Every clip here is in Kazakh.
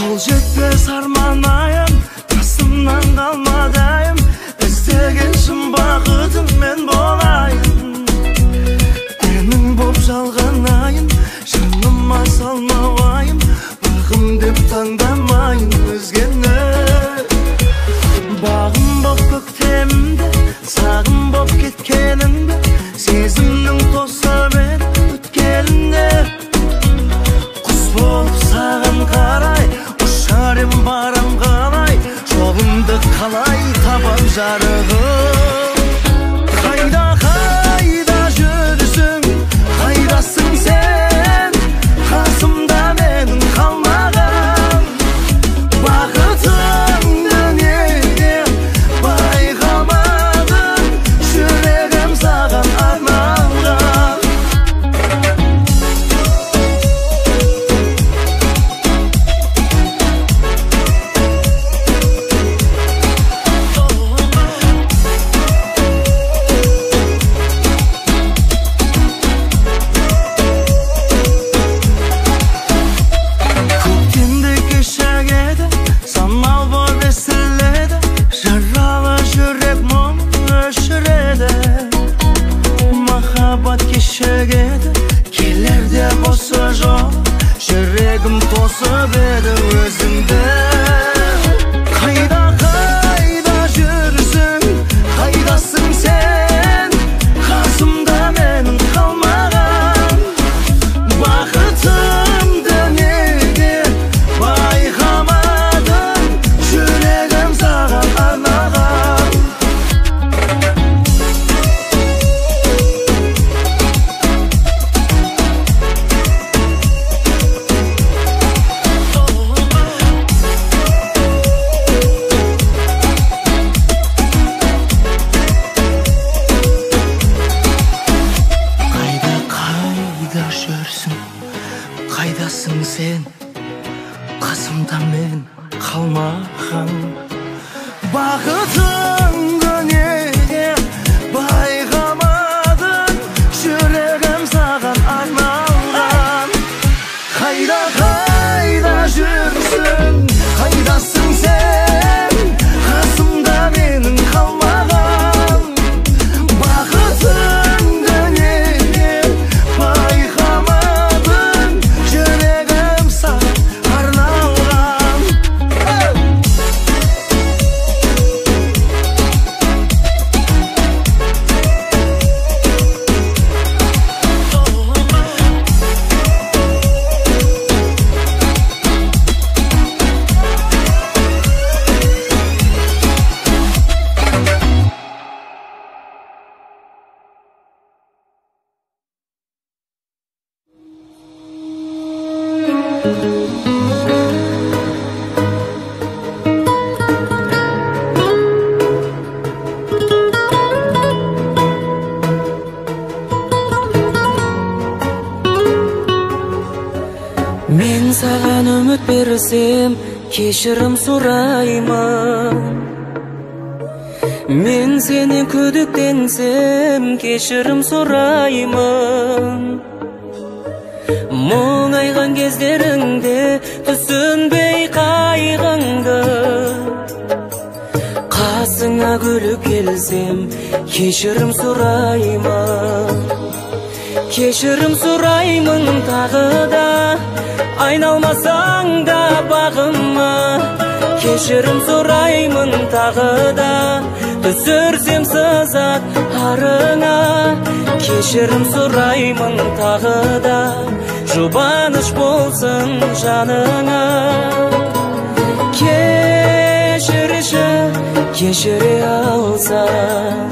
Kol жетпес арманайым, қасымнан қалмадайым, іздеген шын бақытым мен болайын. Әнің боп жалғанайын, жаныма салмауайым, бағым деп таңдамайын өзгені. Бағым боп көктемімді, сағым боп кеткенімді, сезімнің тосып еді өткелінде. Құс болып саған қарай, ұшар ем барам қалай, жолымды қалай табам жарығым. Қайда қайда жүрсің, қайдасың сен, қасымда менің қалмаған. Бақытыңды неге байқамадың, жүрегім саған арналған. Көктемді кешегеді, самал боп естіледі, жаралы жүрек мұң өшіреді. Махаббат кешегеді, келерде осы жол, жүрегім тосып еді өзіңді. Қайда қайда жүрсің, қайдасың сен, қасымда менің қалмаған. Бақытымды неге байқамадың, жүрегім саған арналған. Қайда қайда жүрсің, қайдасың сен, қасымда мен қалмаған. Бақытыңды неге байқамадың, жүрегім саған арналған. Қайда қайда жүрсің, қайдасың сен, қасымда менің қалмаған. Бақытыңды неге байқамадың, жүрегім саған арналған. Мен саған үміт берсем, кешірім сұраймын. Мен сенен күдіктенсем, кешірім сұраймын. Мұңайған кездеріңде түсінбей қайғыңды, қасыңа күліп келсем, кешірім сұраймын. Кешірім сұраймын тағы да, айналмасаң да бағыма. Кешірім сұраймын тағы да, түсірсем сызат арыңа. Кешірім сұраймын тағы да, жұбаныш болсын жаныңа. Кешірші, кешіре алсаң.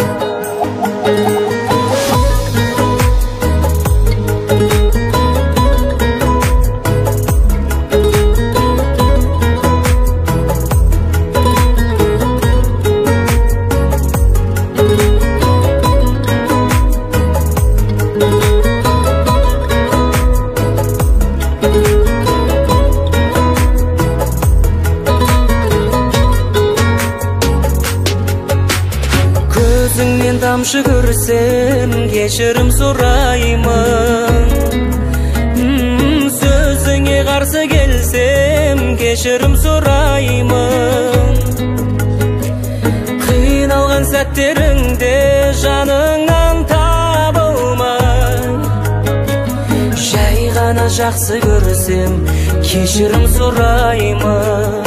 Тамшы көрсем, кешірім сұраймын. Сөзіңе қарсы келсем, keşirim sorayman. Kıynalgan setleringde janыңнан табылmay, jay gana жақсы көрсем keşirim sorayman.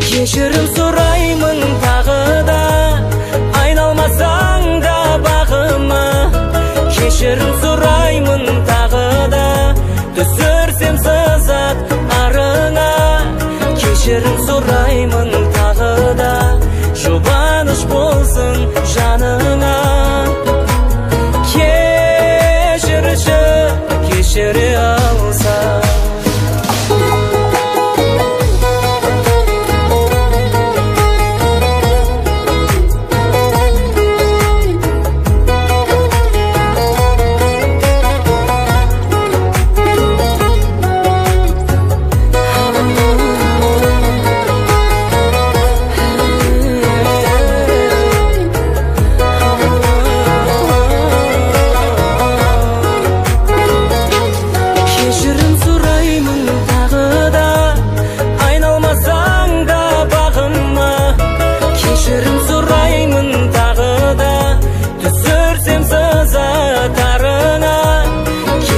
Keşirim sorayman tağı da, ayналмасаң да бағыма. Keşirim sorayman tağı da, түсірсем сызат арыңа. Keşirim sorayman tağı da, жұбаныш болсын жаныңа. Кешірші, кешіре алса.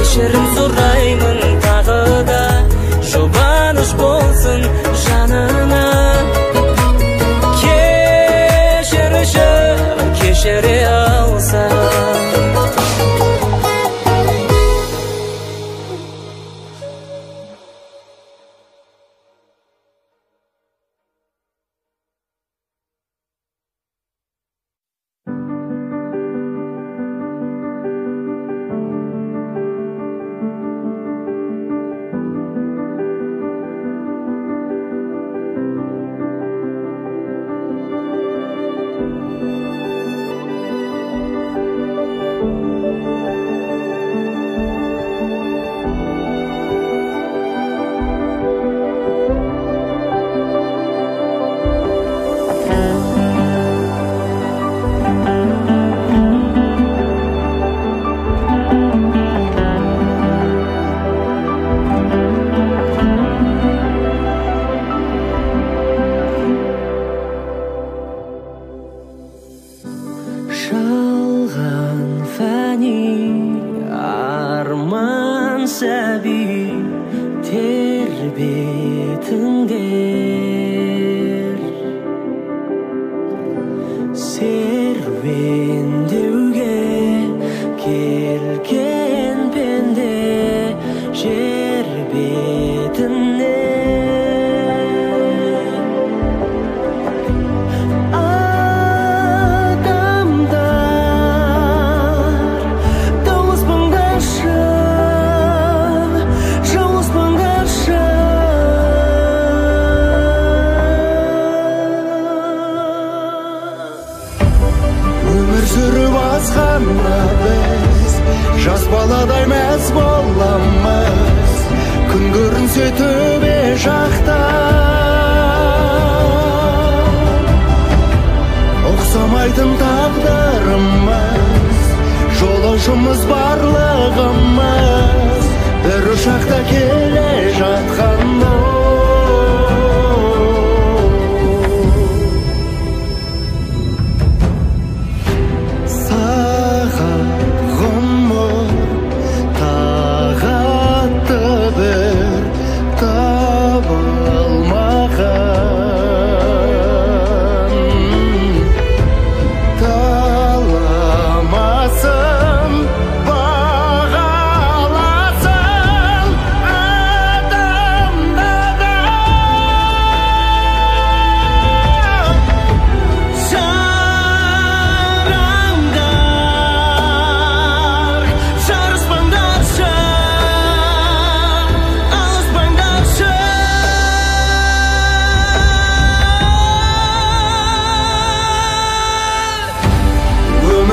Keşirim sorayman tağı da, жұбаныш болсын жаныңа. Кешірші, кешіре алса. Жалған фәни арман сәби тербетіңдер, серуендеуге келген пенде жер бетіне. Сүріп азғанда біз жас баладай мәз боламыз, күн көрінсе төбе жақта. Ұқсамайтын тағдырымыз, жолаушымыз барлығымыз, бір ұшақта келе жатқанда.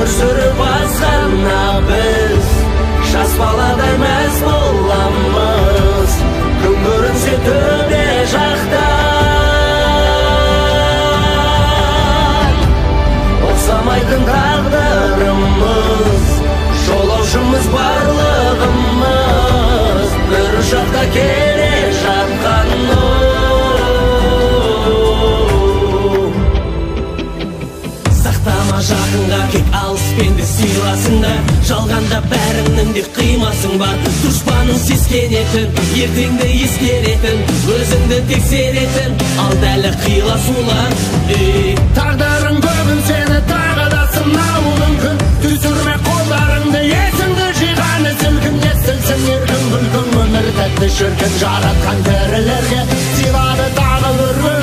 Сүріп азғанда біз жас баладай мәз боламыз, күн көрінсе төбе жақта. Ұқсамайтын тағдырымыз, жолаушымыз барлығымыз, бір ұшақта келе жатқанымыз. арасында жалғанда бәріңнің де қимасың бар. Дұшпаның сескенетін, ертеңді ескеретін, өзіңді тексеретін алда әлі қиласулар. Тағдырың көбін сені тағы да сынауы мүмкін. Түсірме қолдарыңды, есіңді жиғаны сілкін. Естілсін еркін күлкін, өмір тәтті шіркін. Жаратқан тірілерге сыйлады тағы бір күн.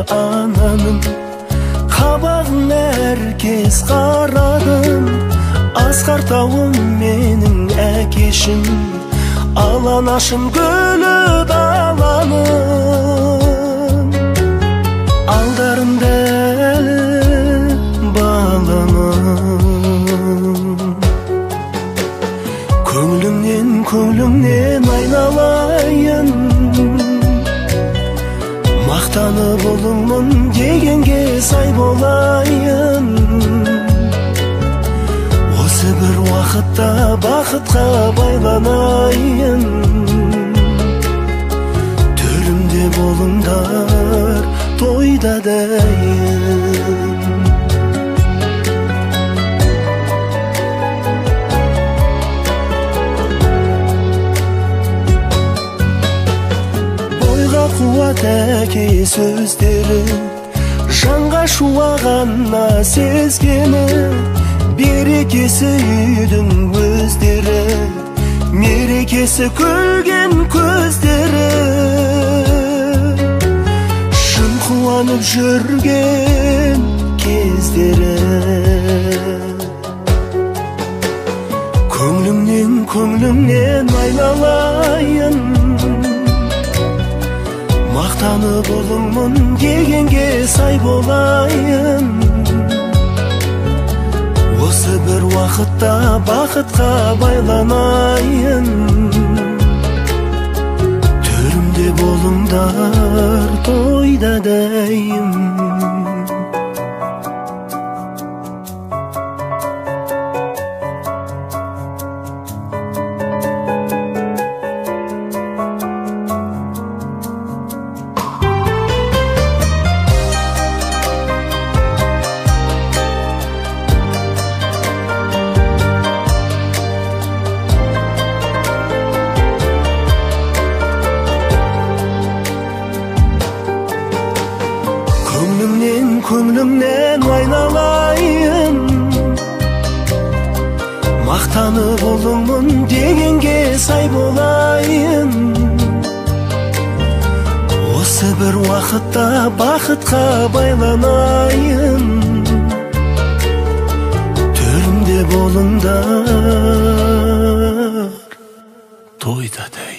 Ananın kabağın herkes qaradım. Asqar tauım menin әкешім, аланашым gülü dalanım. Aldarımda әлі баланım. Көңліңнен айналайын, мақтанып ұлыңмын дегенге сай болайын. Осы бір уақытта бақытқа байланайын. Төрімде болыңдар, тойда дайын. Қуат әке сөздері, жанға шуағанна сезгені. Берекесі үйдің өздері, мерекесі күлген көздері. Шын қуанып жүрген кездері. Көңлімнен айналайын, мақтанып ұлыңмын дегенге сай болайын. Осы бір уақытта бақытқа байланайын, төрімде болыңдар тойда дейін. Көңлімнен айналайын, мақтанып ұлыңмын дегенге сай болайын. Осы бір уақытта бақытқа байланайын, төрімде болыңдар тойда дейін.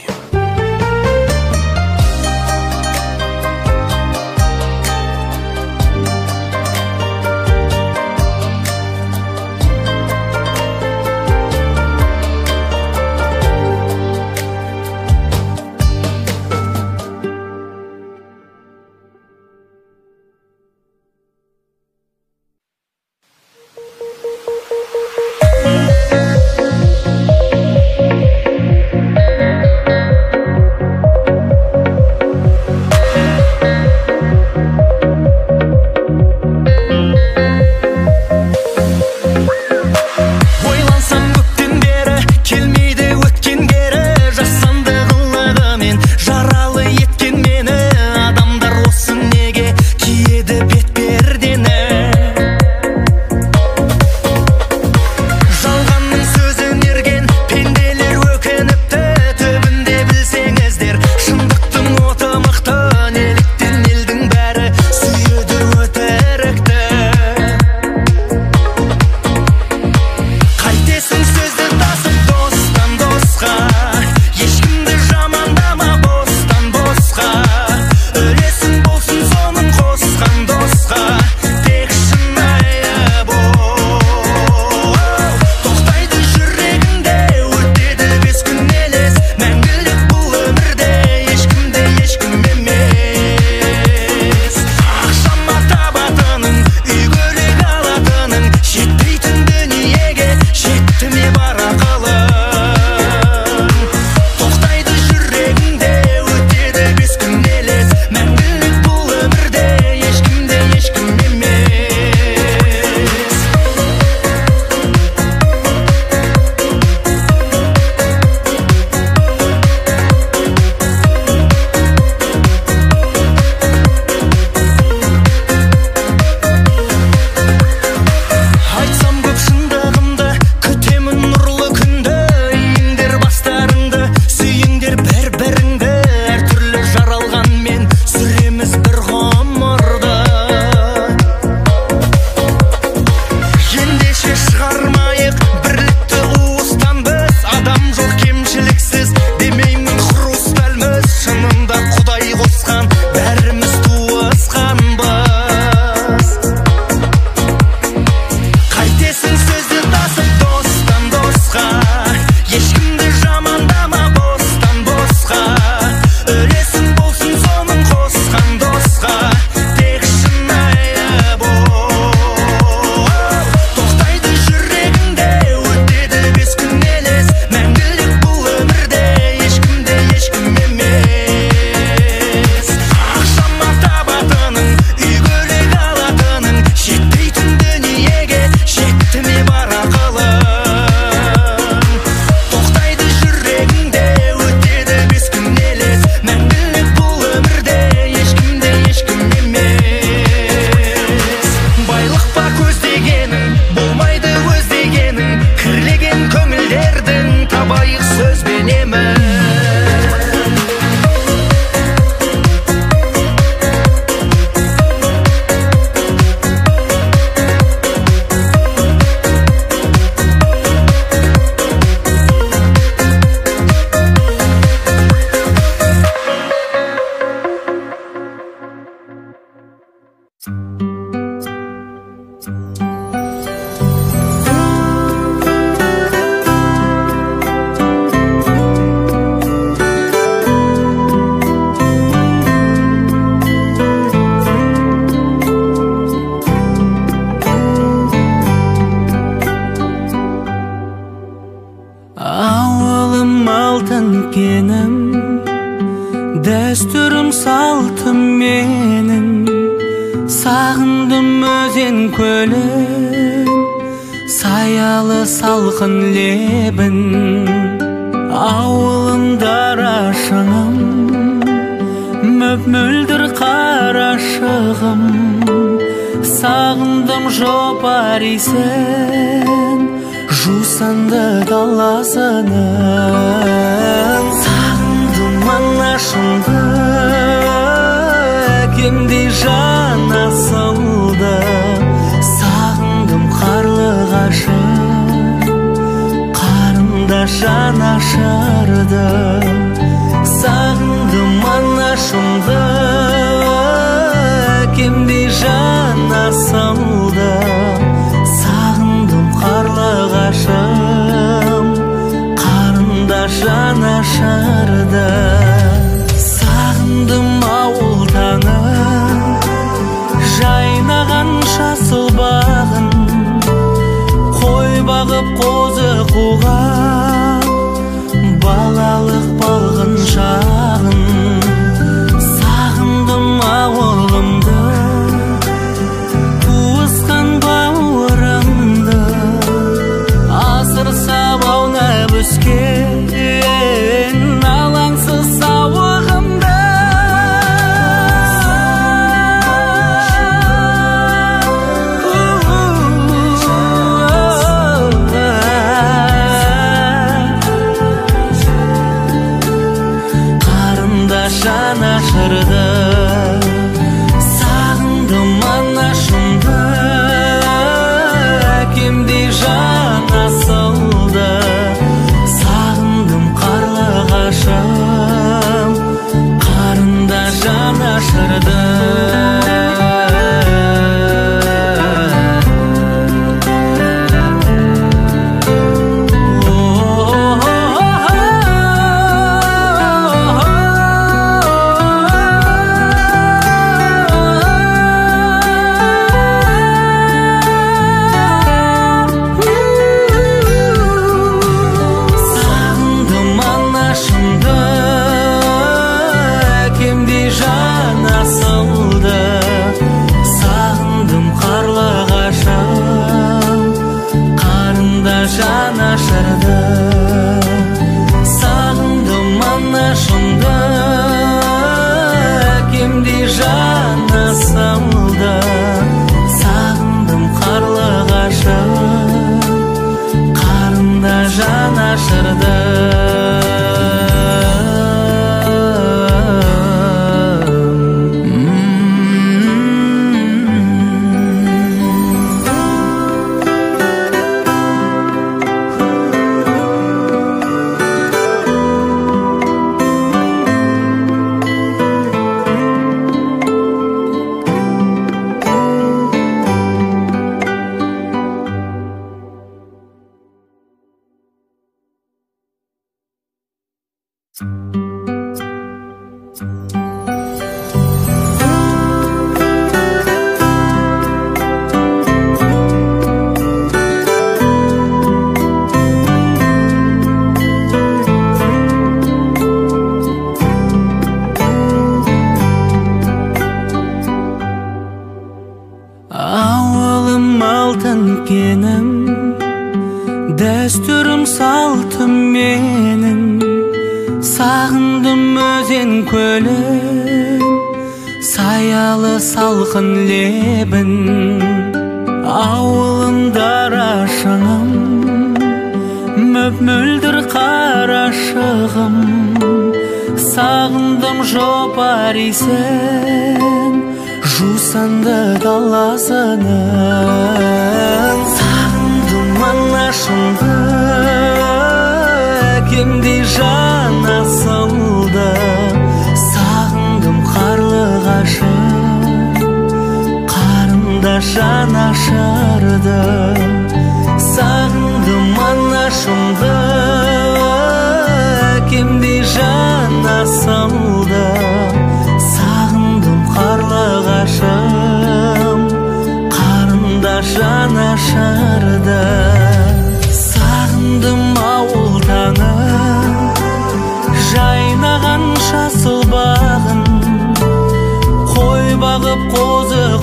Дәстүрім салтым менің, сағындым өзен көлін, саялы салқын лебін. Ауылымда рашыңым, мөп-мөлдір қарашығым, сағындым жопар исін, жусанды даласының. Сағындым анашымды, кемдей жан асылды, сағындым қарлығашым, қарындаш жанашырды. Сағындым анашымды, кемдей жан асылды, сағындым қарлығашым, қарындаш жанашырды. Сағындым ауылданы, жайнаған жасыл бағын, қой бағып қозы қуған, балалық балғын шағын. Сағындым ауылымды, туысқан бауырымды, асыр сабаунап өскен алаңсыз сауығымды. Жанашырды, сағындым анашымды, әкемдей жан асылды, сағындым қарлығашым, қарындаш жанашырды. Жанашырды, сағындым анашымды, әкемдей жан асылды, сағындым қарлығашым, қарындаш жанашырды. Ауылым алтын кенім, дәстүрім салтым менің, сағындым өзен көлін, саялы салқын лебін. Ауылымда рашыңым, мөп-мөлдір қарашығым, сағындым жопар исін, жусанды даласының. Сағындым анашымды, әкемдей жан асылды, сағындым қарлығашым, қарындаш жанашырды. Сағындым анашымды, әкемдей жан асылды, сағындым қарлығашым, қарындаш жанашырды. Сағындым ауылданы, жайнаған жасыл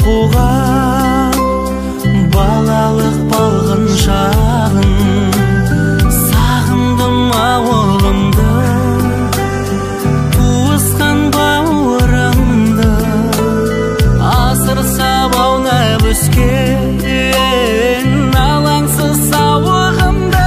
туған балалық балғын шағын сағындым ауылымды туысқан бауырымды асыр сабаунап өскен алаңсыз сауығымды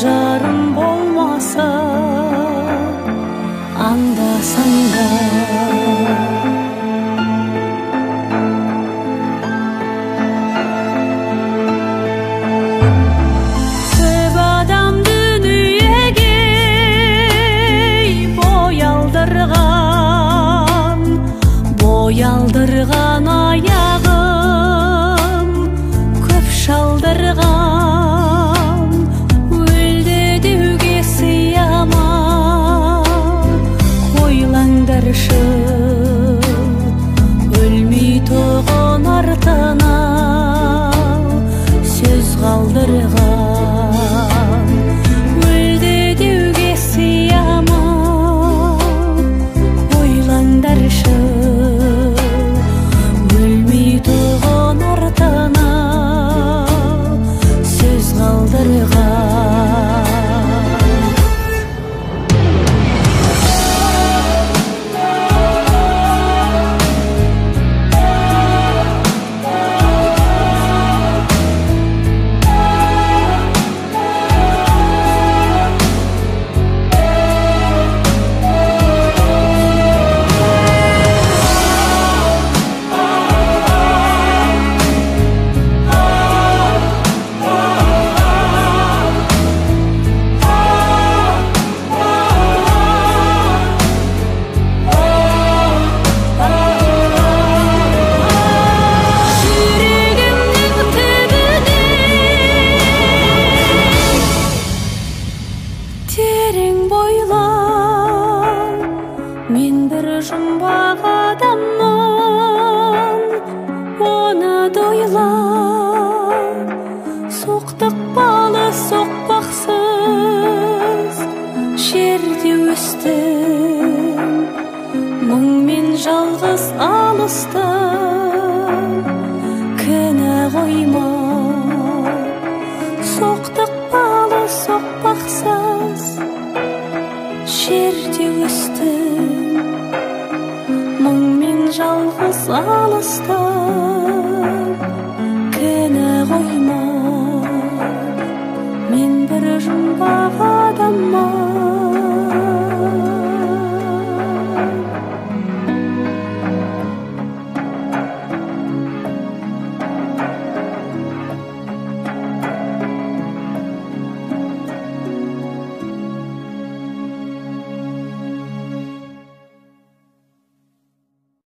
жарым болмаса анда-санда көп адам дүниеге бой алдырған аяғым көп шалдырған өлді деуге сияма ойлаңдаршы өлмей тоғын артына сөз қалдырған өлді деуге сияма ойлаңдаршы өлмей тоғын артына сөз қалдырған терең бойлар мен бір жұмбақ адаммын оны дойла соқтықпалы соқпақсыз жерде өстім мұңмен жалғыз алыстым кінә қойма соқтықпалы соқпақсыз жерде өстім мұңмен жалғыз алыстым